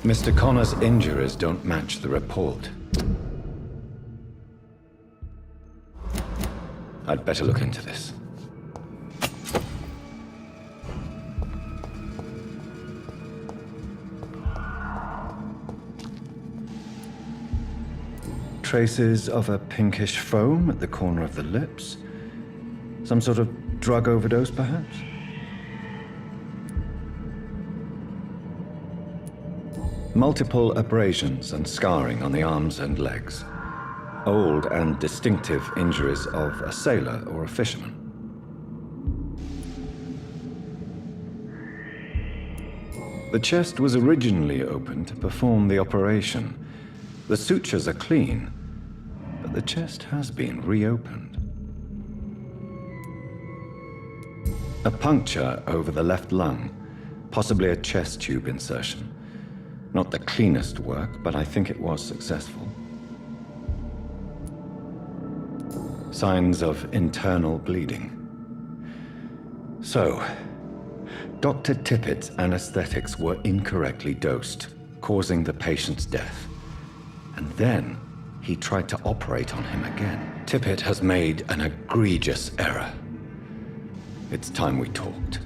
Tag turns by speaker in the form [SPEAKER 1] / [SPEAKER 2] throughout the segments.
[SPEAKER 1] Mr. Connor's injuries don't match the report. I'd better look into this. Traces of a pinkish foam at the corner of the lips. Some sort of drug overdose, perhaps? Multiple abrasions and scarring on the arms and legs. Old and distinctive injuries of a sailor or a fisherman. The chest was originally opened to perform the operation. The sutures are clean, but the chest has been reopened. A puncture over the left lung, possibly a chest tube insertion. Not the cleanest work, but I think it was successful. Signs of internal bleeding. So, Dr. Tippett's anesthetics were incorrectly dosed, causing the patient's death. And then, he tried to operate on him again. Tippett has made an egregious error. It's time we talked.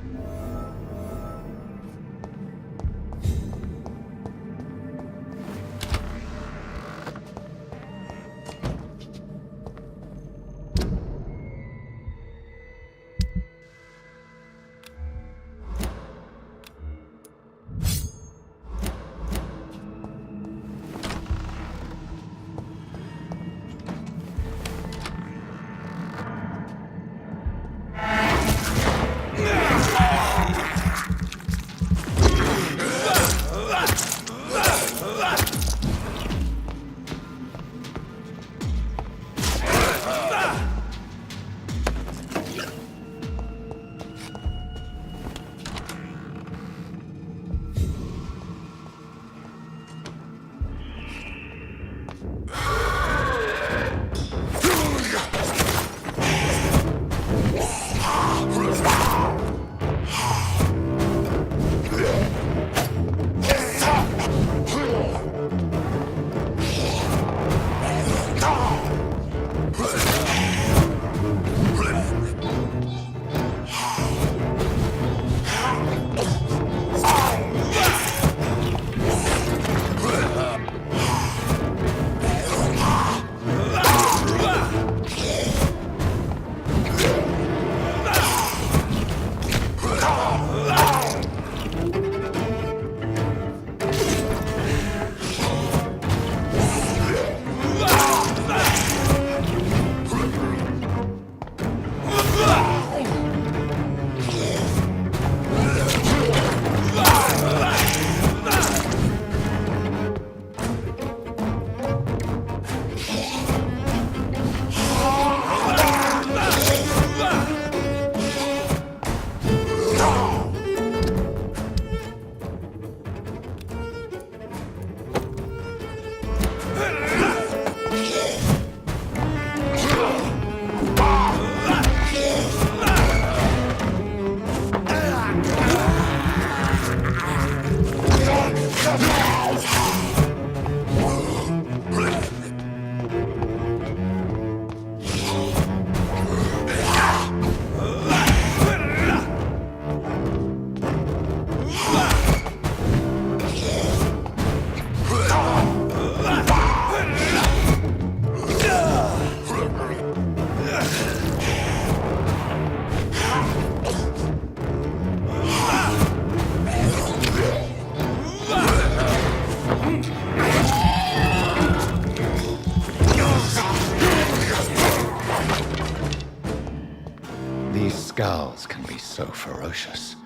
[SPEAKER 1] Scowls can be so ferocious.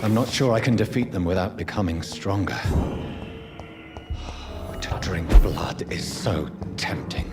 [SPEAKER 1] I'm not sure I can defeat them without becoming stronger. To drink blood is so tempting.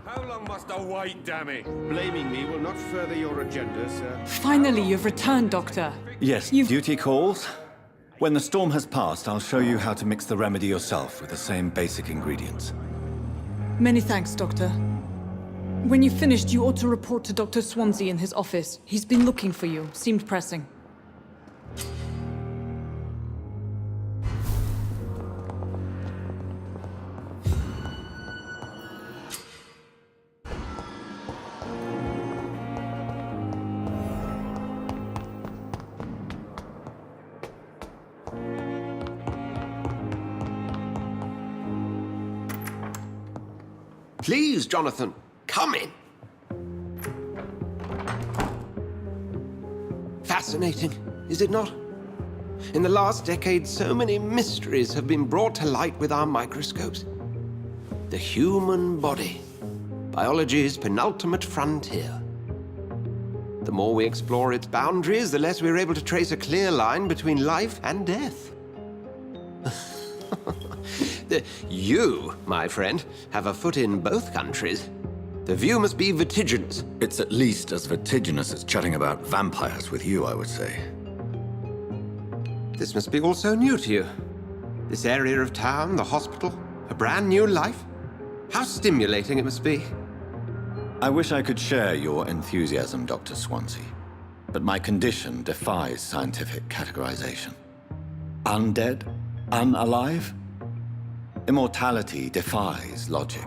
[SPEAKER 2] How long must I wait, damn it?
[SPEAKER 3] Blaming me will not further your agenda, sir.
[SPEAKER 4] Finally, you've returned, Doctor.
[SPEAKER 1] Yes, duty calls. When the storm has passed, I'll show you how to mix the remedy yourself with the same basic ingredients.
[SPEAKER 4] Many thanks, Doctor. When you've finished, you ought to report to Dr. Swansea in his office. He's been looking for you. Seemed pressing.
[SPEAKER 3] Please, Jonathan, come in. Fascinating, is it not? In the last decade, so many mysteries have been brought to light with our microscopes. The human body, biology's penultimate frontier. The more we explore its boundaries, the less we're able to trace a clear line between life and death. You, my friend, have a foot in both countries. The view must be vertiginous.
[SPEAKER 1] It's at least as vertiginous as chatting about vampires with you, I would say.
[SPEAKER 3] This must be all so new to you. This area of town, the hospital, a brand new life. How stimulating it must be.
[SPEAKER 1] I wish I could share your enthusiasm, Dr. Swansea. But my condition defies scientific categorization. Undead? Unalive? Immortality defies logic.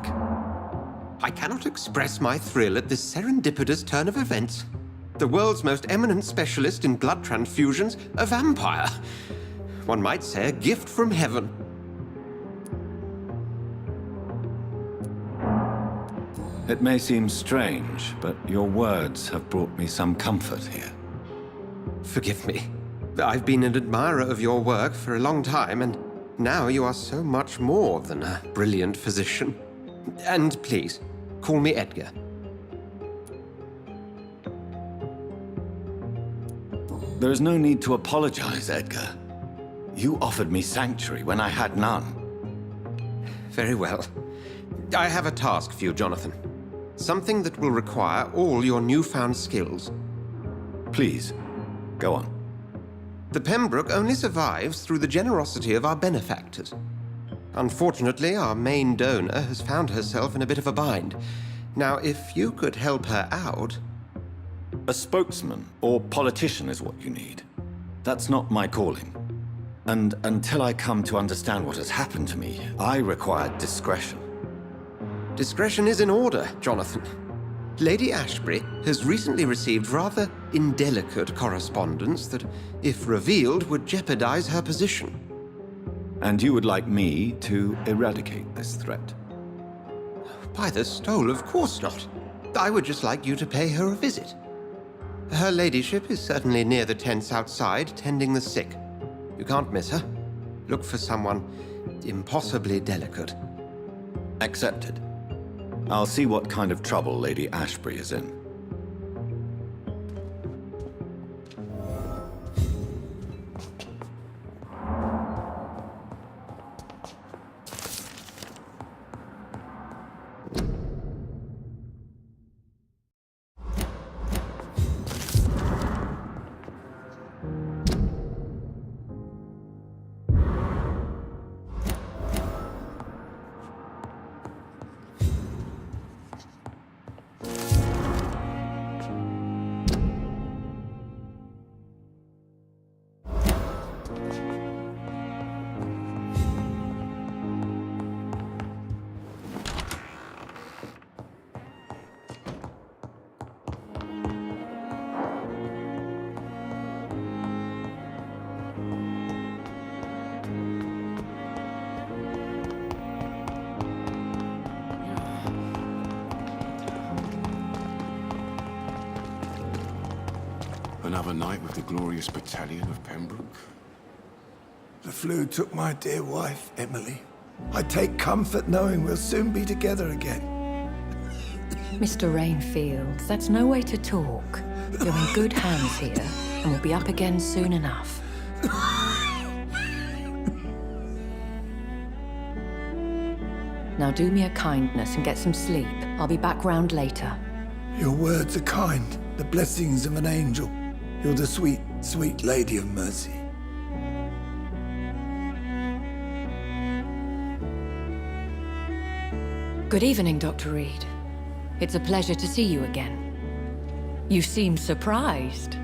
[SPEAKER 3] I cannot express my thrill at this serendipitous turn of events. The world's most eminent specialist in blood transfusions, a vampire. One might say a gift from heaven.
[SPEAKER 1] It may seem strange, but your words have brought me some comfort here.
[SPEAKER 3] Forgive me. I've been an admirer of your work for a long time, and now you are so much more than a brilliant physician. And please, call me Edgar.
[SPEAKER 1] There is no need to apologize, Edgar. You offered me sanctuary when I had none.
[SPEAKER 3] Very well. I have a task for you, Jonathan. Something that will require all your newfound skills.
[SPEAKER 1] Please, go on.
[SPEAKER 3] The Pembroke only survives through the generosity of our benefactors. Unfortunately, our main donor has found herself in a bit of a bind. Now, if you could help her out...
[SPEAKER 1] A spokesman or politician is what you need. That's not my calling. And until I come to understand what has happened to me, I require discretion.
[SPEAKER 3] Discretion is in order, Jonathan. Lady Ashbury has recently received rather indelicate correspondence that, if revealed, would jeopardize her position.
[SPEAKER 1] And you would like me to eradicate this threat?
[SPEAKER 3] By the stole, of course not. I would just like you to pay her a visit. Her ladyship is certainly near the tents outside, tending the sick. You can't miss her. Look for someone impossibly delicate.
[SPEAKER 1] Accepted. I'll see what kind of trouble Lady Ashbury is in.
[SPEAKER 5] Another night with the glorious battalion of Pembroke?
[SPEAKER 6] The flu took my dear wife, Emily. I take comfort knowing we'll soon be together again.
[SPEAKER 7] Mr. Rainfield, that's no way to talk. You're in good hands here, and we'll be up again soon enough. Now do me a kindness and get some sleep. I'll be back round later.
[SPEAKER 6] Your words are kind, the blessings of an angel. You're the sweet, sweet Lady of Mercy.
[SPEAKER 7] Good evening, Dr. Reed. It's a pleasure to see you again. You seem surprised.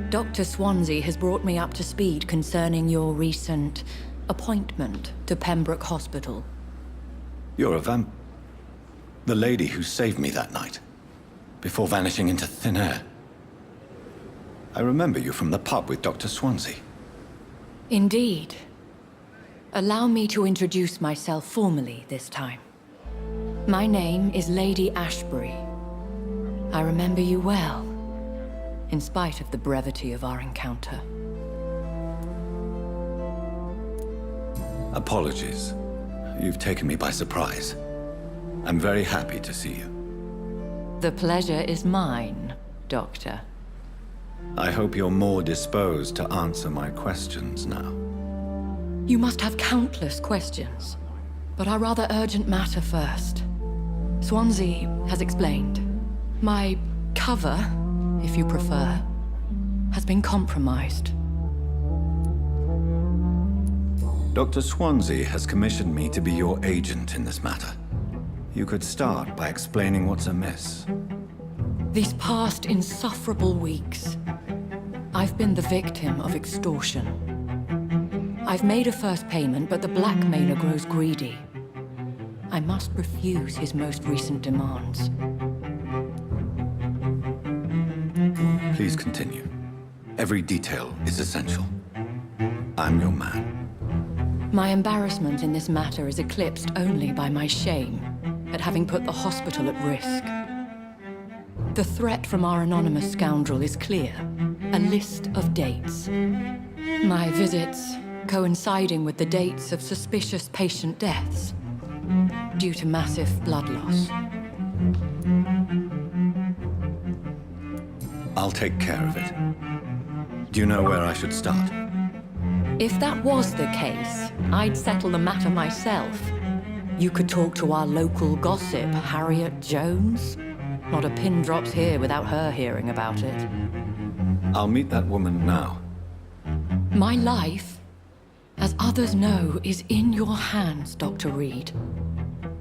[SPEAKER 7] Dr. Swansea has brought me up to speed concerning your recent appointment to Pembroke Hospital.
[SPEAKER 1] You're a the lady who saved me that night, before vanishing into thin air. I remember you from the pub with Dr. Swansea.
[SPEAKER 7] Indeed. Allow me to introduce myself formally this time. My name is Lady Ashbury. I remember you well, in spite of the brevity of our encounter.
[SPEAKER 1] Apologies. You've taken me by surprise. I'm very happy to see you.
[SPEAKER 7] The pleasure is mine, Doctor.
[SPEAKER 1] I hope you're more disposed to answer my questions now.
[SPEAKER 7] You must have countless questions, but our rather urgent matter first. Swansea has explained. My cover, if you prefer, has been compromised.
[SPEAKER 1] Dr. Swansea has commissioned me to be your agent in this matter. You could start by explaining what's amiss.
[SPEAKER 7] These past insufferable weeks, I've been the victim of extortion. I've made a first payment, but the blackmailer grows greedy. I must refuse his most recent demands.
[SPEAKER 1] Please continue. Every detail is essential. I'm your man.
[SPEAKER 7] My embarrassment in this matter is eclipsed only by my shame at having put the hospital at risk. The threat from our anonymous scoundrel is clear. A list of dates. My visits coinciding with the dates of suspicious patient deaths due to massive blood loss.
[SPEAKER 1] I'll take care of it. Do you know where I should start?
[SPEAKER 7] If that was the case, I'd settle the matter myself. You could talk to our local gossip, Harriet Jones. Not a pin drops here without her hearing about it.
[SPEAKER 1] I'll meet that woman now.
[SPEAKER 7] My life, as others know, is in your hands, Dr. Reed.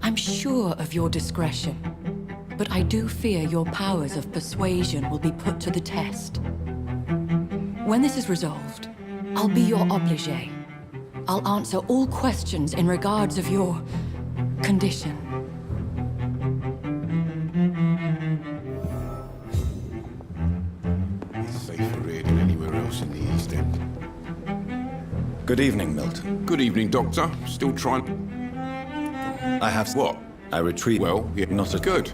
[SPEAKER 7] I'm sure of your discretion, but I do fear your powers of persuasion will be put to the test. When this is resolved, I'll be your obligé. I'll answer all questions in regards of your condition.
[SPEAKER 5] It's safer here than anywhere else in the East End.
[SPEAKER 1] Good evening, Milton.
[SPEAKER 5] Good evening, Doctor. Still trying...
[SPEAKER 1] I have...
[SPEAKER 5] What?
[SPEAKER 1] I retreat.
[SPEAKER 5] Well, yeah,
[SPEAKER 1] not a...
[SPEAKER 5] good.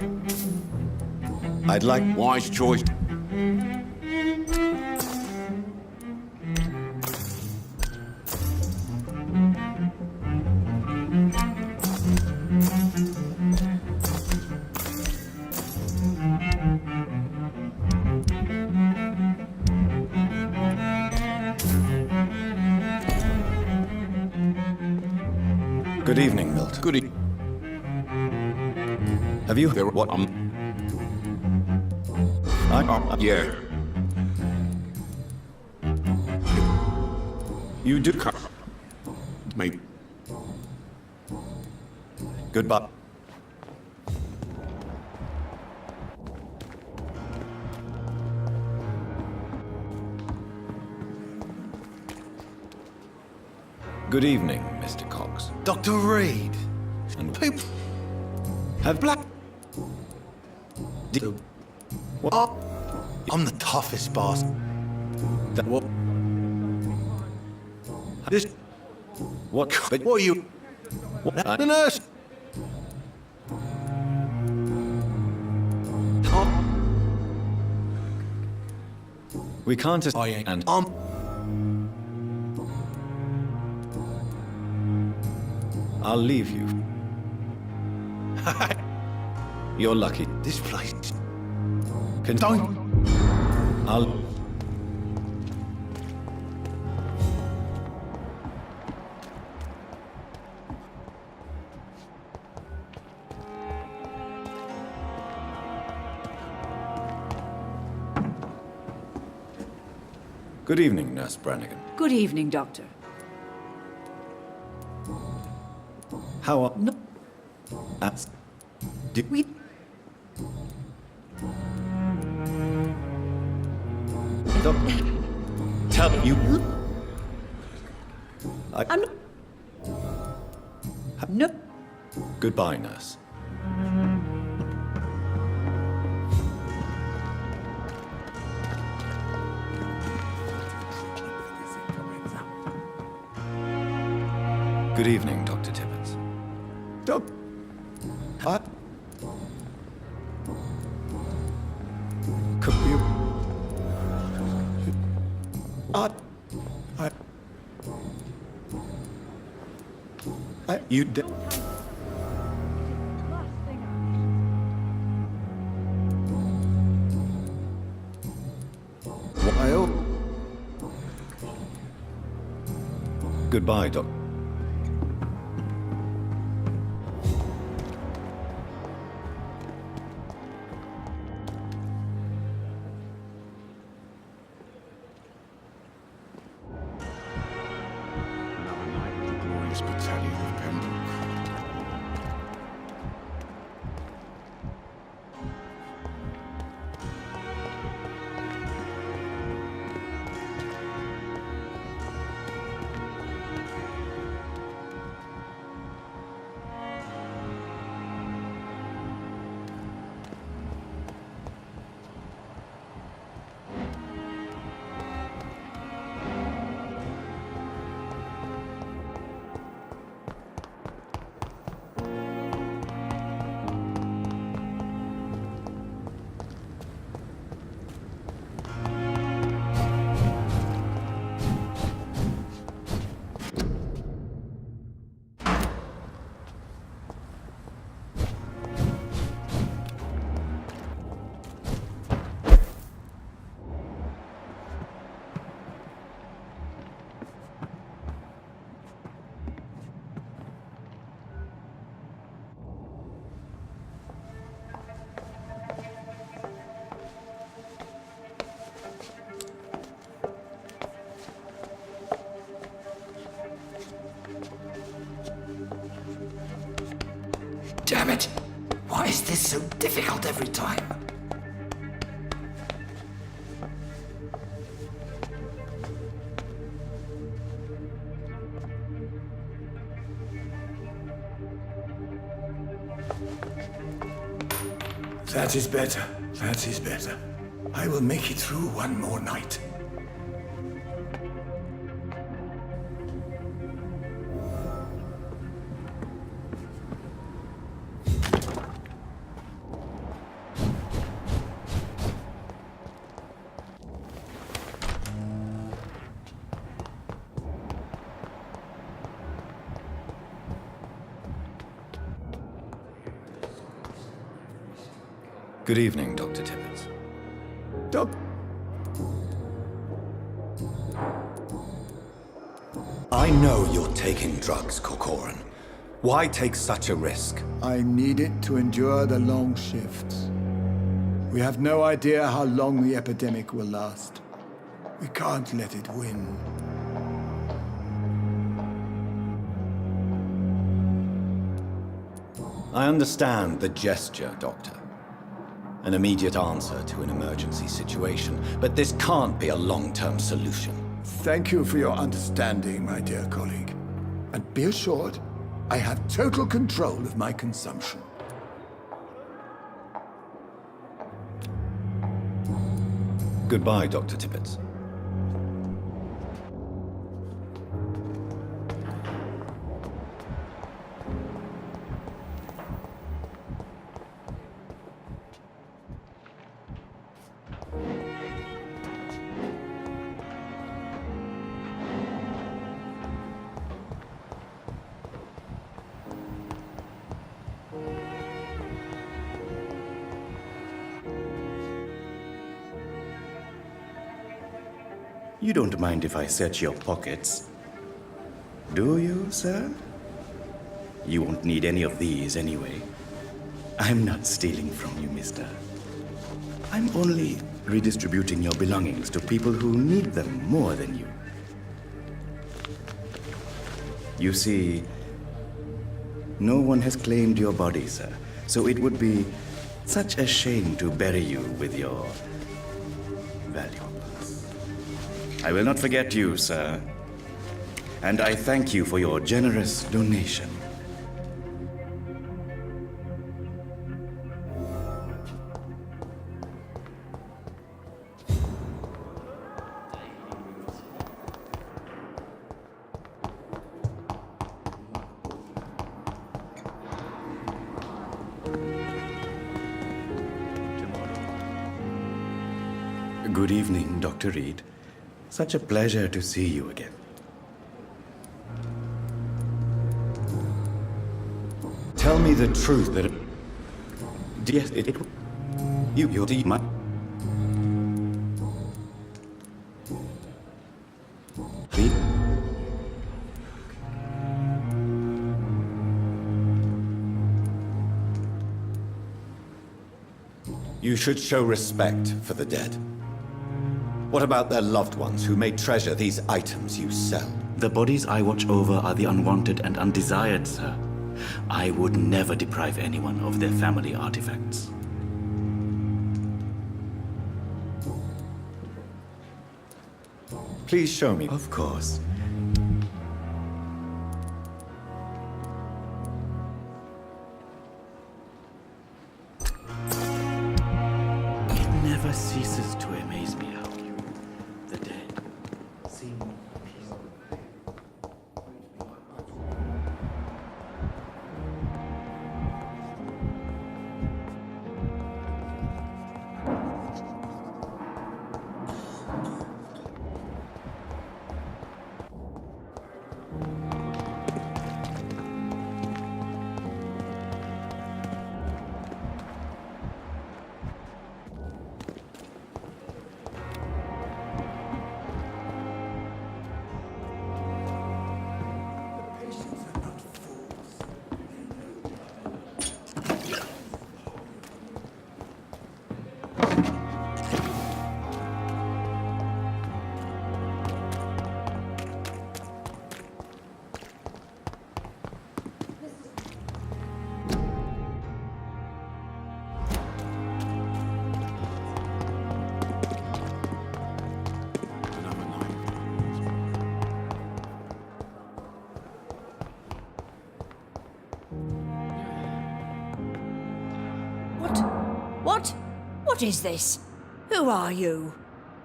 [SPEAKER 1] I'd like...
[SPEAKER 5] Wise choice.
[SPEAKER 1] Good evening, Milton.
[SPEAKER 5] Good evening.
[SPEAKER 1] Have you...
[SPEAKER 5] There,
[SPEAKER 1] What?
[SPEAKER 5] Yeah.
[SPEAKER 1] You do...
[SPEAKER 5] Cut. Maybe.
[SPEAKER 1] Goodbye. Good evening, Mr. Cox.
[SPEAKER 8] Dr. Reed.
[SPEAKER 1] And
[SPEAKER 8] People
[SPEAKER 1] have...
[SPEAKER 8] black.
[SPEAKER 1] What?
[SPEAKER 8] I'm the toughest boss.
[SPEAKER 1] That what?
[SPEAKER 8] This.
[SPEAKER 1] What? But
[SPEAKER 8] What are you?
[SPEAKER 1] what?
[SPEAKER 8] The nurse.
[SPEAKER 1] We can't...
[SPEAKER 8] I ain't.
[SPEAKER 1] And... I'll leave you. You're lucky.
[SPEAKER 8] This place.
[SPEAKER 1] Don't... I'll... Good evening, Nurse Brannigan.
[SPEAKER 9] Good evening, Doctor.
[SPEAKER 1] How are...
[SPEAKER 9] No,
[SPEAKER 1] Did
[SPEAKER 9] we...
[SPEAKER 1] Tell you...
[SPEAKER 9] I'm not... No.
[SPEAKER 1] Goodbye, nurse. Good evening, Dr. Tibbets.
[SPEAKER 6] Doc... What? Could you...
[SPEAKER 1] You did... Goodbye, Doc.
[SPEAKER 5] Another night with the glorious battalion of Pembroke.
[SPEAKER 6] Damn it! Why is this so difficult every time? That is better. That is better. I will make it through one more night.
[SPEAKER 1] Good evening, Dr. Tibbets.
[SPEAKER 6] Doc...
[SPEAKER 1] I know you're taking drugs, Corcoran. Why take such a risk?
[SPEAKER 6] I need it to endure the long shifts. We have no idea how long the epidemic will last. We can't let it win.
[SPEAKER 1] I understand the gesture, Doctor. An immediate answer to an emergency situation, but this can't be a long-term solution.
[SPEAKER 6] Thank you for your understanding, my dear colleague. And be assured, I have total control of my consumption.
[SPEAKER 1] Goodbye, Dr. Tibbets.
[SPEAKER 10] You don't mind if I search your pockets, do you, sir? You won't need any of these anyway. I'm not stealing from you, mister. I'm only redistributing your belongings to people who need them more than you. You see, no one has claimed your body, sir, so it would be such a shame to bury you with your valuables. I will not forget you, sir, and I thank you for your generous donation. Good evening, Dr. Reed. Such a pleasure to see you again.
[SPEAKER 1] Tell me the truth that...
[SPEAKER 10] Yes, you're my... Reed?
[SPEAKER 1] You should show respect for the dead. What about their loved ones who may treasure these items you sell?
[SPEAKER 10] The bodies I watch over are the unwanted and undesired, sir. I would never deprive anyone of their family artifacts.
[SPEAKER 1] Please show me.
[SPEAKER 10] Of course. It never ceases to amaze me how you, the dead, seem peaceful.
[SPEAKER 5] Another night.
[SPEAKER 9] What is this? Who are you?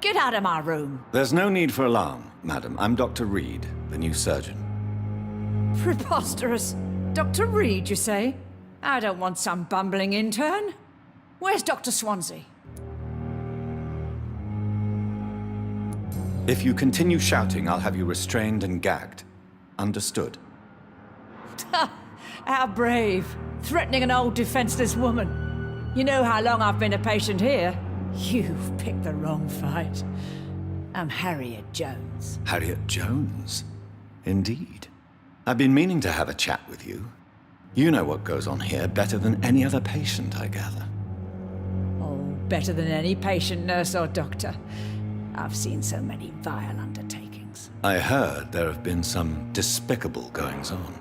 [SPEAKER 9] Get out of my room.
[SPEAKER 1] There's no need for alarm, madam. I'm Dr. Reed, the new surgeon.
[SPEAKER 9] Preposterous. Dr. Reed, you say? I don't want some bumbling intern. Where's Dr. Swansea?
[SPEAKER 1] If you continue shouting, I'll have you restrained and gagged. Understood?
[SPEAKER 9] How brave. Threatening an old defenseless woman. You know how long I've been a patient here? You've picked the wrong fight. I'm Harriet Jones.
[SPEAKER 1] Harriet Jones? Indeed. I've been meaning to have a chat with you. You know what goes on here better than any other patient, I gather.
[SPEAKER 9] Oh, better than any patient, nurse, or doctor. I've seen so many vile undertakings.
[SPEAKER 1] I heard there have been some despicable goings-on.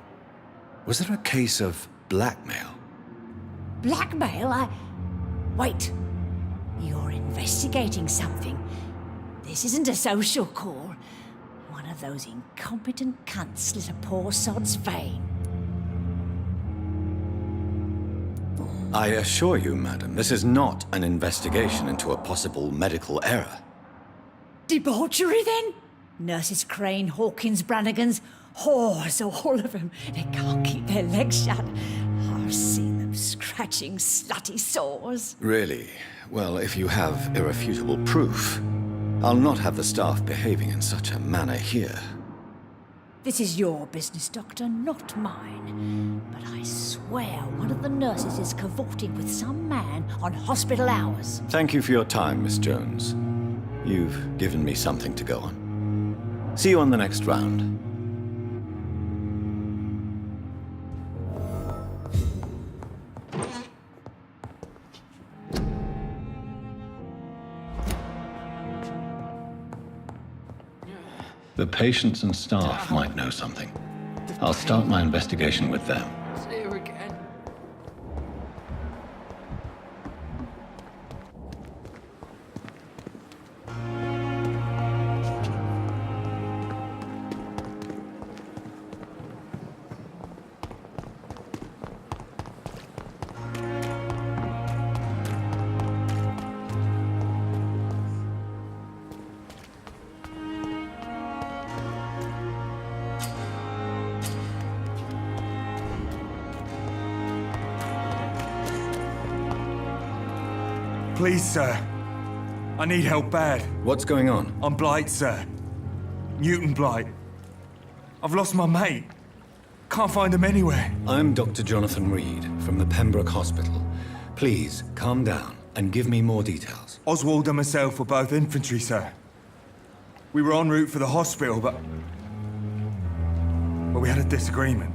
[SPEAKER 1] Was there a case of blackmail?
[SPEAKER 9] Blackmail? Wait. You're investigating something. This isn't a social call. One of those incompetent cunts slit a poor sod's vein.
[SPEAKER 1] I assure you, madam, this is not an investigation into a possible medical error.
[SPEAKER 9] Debauchery, then? Nurses Crane, Hawkins, Brannigans, whores, all of them. They can't keep their legs shut. I've seen them scratching slutty sores.
[SPEAKER 1] Really? Well, if you have irrefutable proof, I'll not have the staff behaving in such a manner here.
[SPEAKER 9] This is your business, Doctor, not mine. But I swear one of the nurses is cavorting with some man on hospital hours.
[SPEAKER 1] Thank you for your time, Miss Jones. You've given me something to go on. See you on the next round. The patients and staff might know something. I'll start my investigation with them.
[SPEAKER 7] See her again.
[SPEAKER 11] Please, sir. I need help bad.
[SPEAKER 1] What's going on?
[SPEAKER 11] I'm Blight, sir. Newton Blight. I've lost my mate. Can't find him anywhere.
[SPEAKER 1] I'm Dr. Jonathan Reed from the Pembroke Hospital. Please, calm down and give me more details.
[SPEAKER 11] Oswald and myself were both infantry, sir. We were en route for the hospital, but we had a disagreement.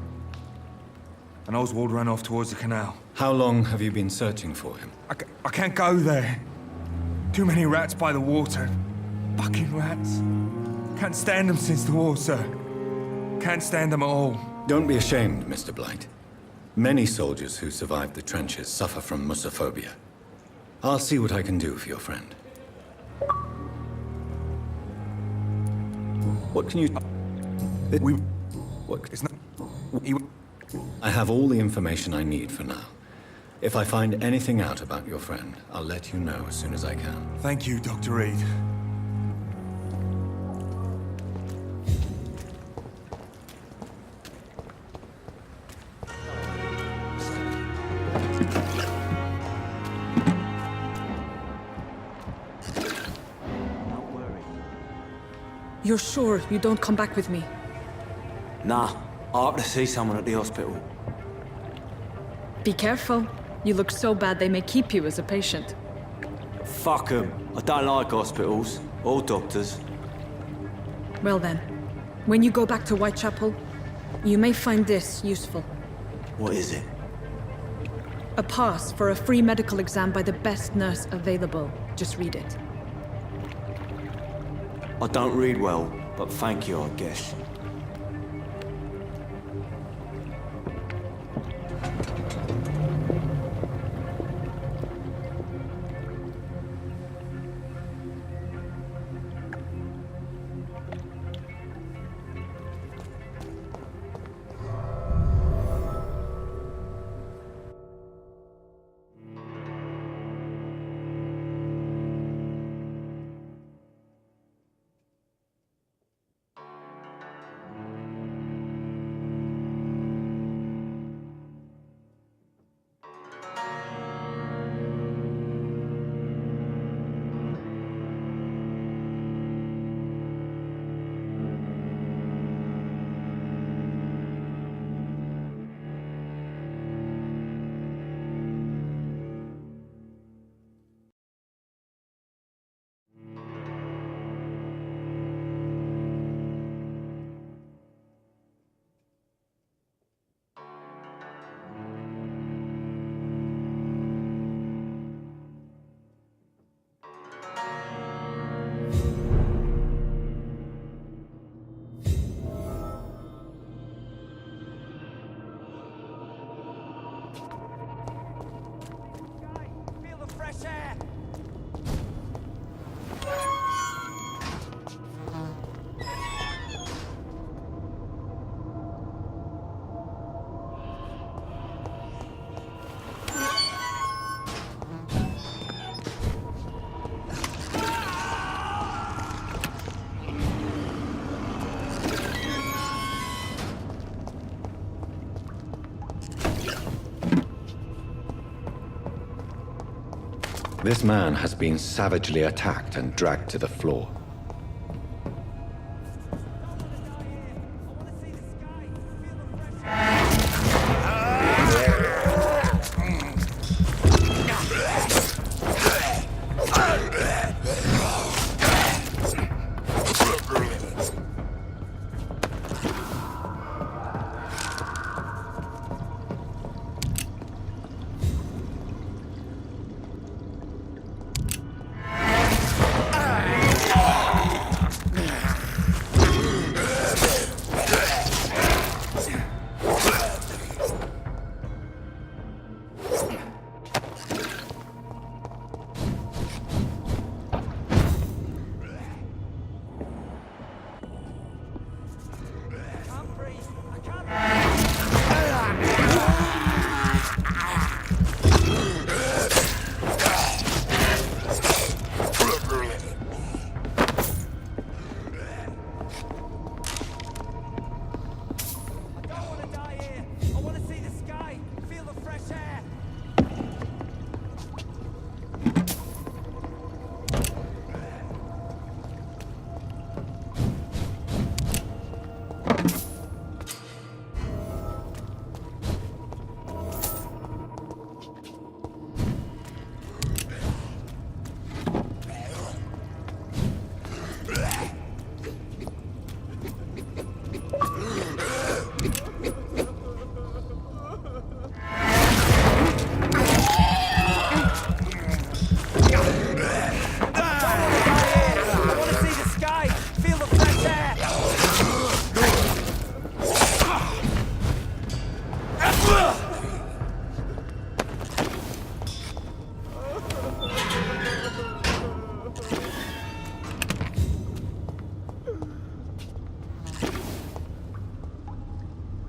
[SPEAKER 11] And Oswald ran off towards the canal.
[SPEAKER 1] How long have you been searching for him?
[SPEAKER 11] I can't go there. Too many rats by the water. Fucking rats. Can't stand them since the war, sir. Can't stand them at all.
[SPEAKER 1] Don't be ashamed, Mr. Blight. Many soldiers who survived the trenches suffer from musophobia. I'll see what I can do for your friend. What can you...
[SPEAKER 11] It's not...
[SPEAKER 1] I have all the information I need for now. If I find anything out about your friend, I'll let you know as soon as I can.
[SPEAKER 11] Thank you, Dr. Reed.
[SPEAKER 4] You're sure you don't come back with me?
[SPEAKER 12] Nah, I have to see someone at the hospital.
[SPEAKER 4] Be careful. You look so bad they may keep you as a patient.
[SPEAKER 12] Fuck 'em. I don't like hospitals, or doctors.
[SPEAKER 4] Well then, when you go back to Whitechapel, you may find this useful.
[SPEAKER 12] What is it?
[SPEAKER 4] A pass for a free medical exam by the best nurse available. Just read it.
[SPEAKER 12] I don't read well, but thank you, I guess.
[SPEAKER 1] This man has been savagely attacked and dragged to the floor.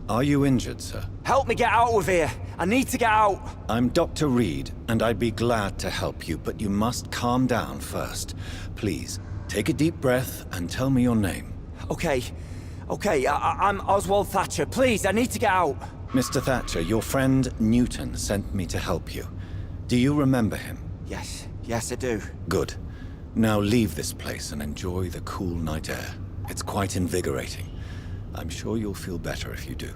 [SPEAKER 1] Are you injured, sir?
[SPEAKER 12] Help me get out of here. I need to get out.
[SPEAKER 1] I'm Dr. Reed, and I'd be glad to help you, but you must calm down first. Please, take a deep breath and tell me your name.
[SPEAKER 12] Okay. I'm Oswald Thatcher. Please, I need to get out.
[SPEAKER 1] Mr. Thatcher, your friend Newton sent me to help you. Do you remember him?
[SPEAKER 12] Yes, I do.
[SPEAKER 1] Good. Now leave this place and enjoy the cool night air. It's quite invigorating. I'm sure you'll feel better if you do.